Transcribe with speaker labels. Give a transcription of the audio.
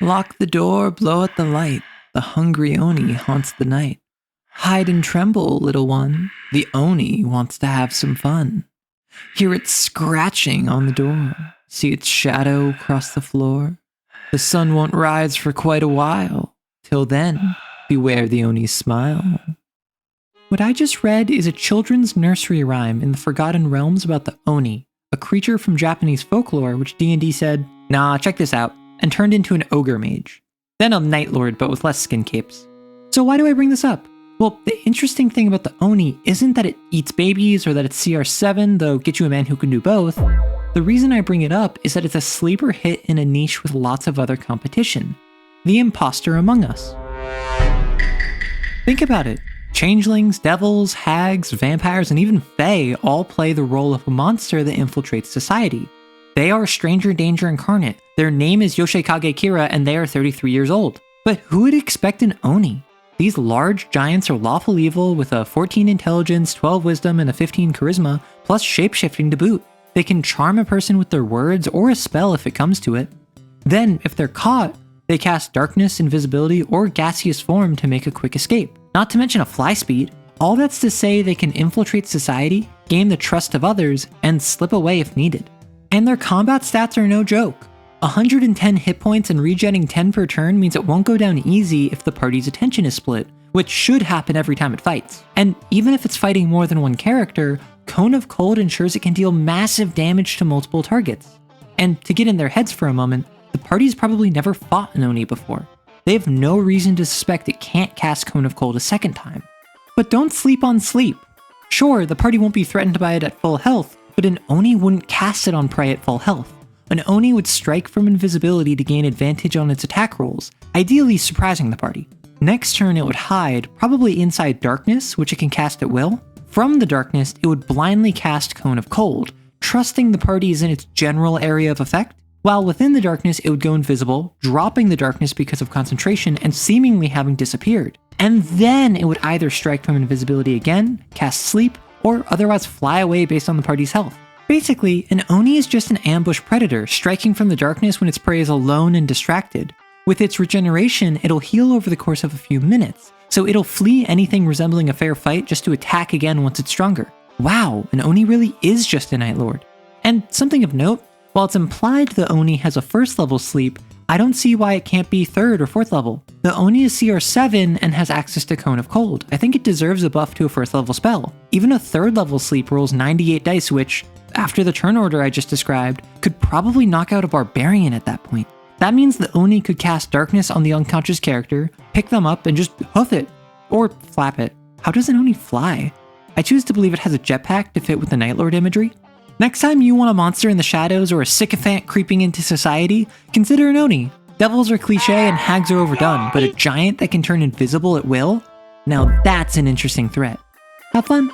Speaker 1: Lock the door, blow out the light. The hungry Oni haunts the night. Hide and tremble, little one. The Oni wants to have some fun. Hear it scratching on the door. See its shadow cross the floor. The sun won't rise for quite a while. Till then, beware the Oni's smile. What I just read is a children's nursery rhyme in the Forgotten Realms about the Oni, a creature from Japanese folklore which D&D said, "Nah, check this out," and turned into an ogre mage. Then a Night Lord, but with less skin capes. So why do I bring this up? Well, the interesting thing about the Oni isn't that it eats babies or that it's CR7, though get you a man who can do both. The reason I bring it up is that it's a sleeper hit in a niche with lots of other competition. The imposter among us. Think about it. Changelings, devils, hags, vampires, and even fae all play the role of a monster that infiltrates society. They are stranger danger incarnate. Their name is Yoshikage Kira and they are 33 years old. But who would expect an Oni? These large giants are lawful evil with a 14 intelligence, 12 wisdom, and a 15 charisma, plus shapeshifting to boot. They can charm a person with their words or a spell if it comes to it. Then, if they're caught, they cast darkness, invisibility, or gaseous form to make a quick escape. Not to mention a fly speed. All that's to say they can infiltrate society, gain the trust of others, and slip away if needed. And their combat stats are no joke. 110 hit points and regenning 10 per turn means it won't go down easy if the party's attention is split, which should happen every time it fights. And even if it's fighting more than one character, Cone of Cold ensures it can deal massive damage to multiple targets. And to get in their heads for a moment, the party's probably never fought an Oni before. They have no reason to suspect it can't cast Cone of Cold a second time. But don't sleep on sleep. Sure, the party won't be threatened by it at full health, but an Oni wouldn't cast it on prey at full health. An Oni would strike from invisibility to gain advantage on its attack rolls, ideally surprising the party. Next turn it would hide, probably inside darkness, which it can cast at will. From the darkness, it would blindly cast Cone of Cold, trusting the party is in its general area of effect, while within the darkness it would go invisible, dropping the darkness because of concentration and seemingly having disappeared. And then it would either strike from invisibility again, cast sleep, or otherwise fly away based on the party's health. Basically, an Oni is just an ambush predator, striking from the darkness when its prey is alone and distracted. With its regeneration, it'll heal over the course of a few minutes, so it'll flee anything resembling a fair fight just to attack again once it's stronger. Wow, an Oni really is just a Night Lord. And something of note, while it's implied the Oni has a first level sleep, I don't see why it can't be 3rd or 4th level. The Oni is CR7 and has access to Cone of Cold. I think it deserves a buff to a 1st level spell. Even a 3rd level sleep rolls 98 dice, which, after the turn order I just described, could probably knock out a barbarian at that point. That means the Oni could cast darkness on the unconscious character, pick them up, and just hoof it. Or flap it. How does an Oni fly? I choose to believe it has a jetpack to fit with the Night Lord imagery. Next time you want a monster in the shadows or a sycophant creeping into society, consider an Oni. Devils are cliche and hags are overdone, but a giant that can turn invisible at will? Now that's an interesting threat. Have fun!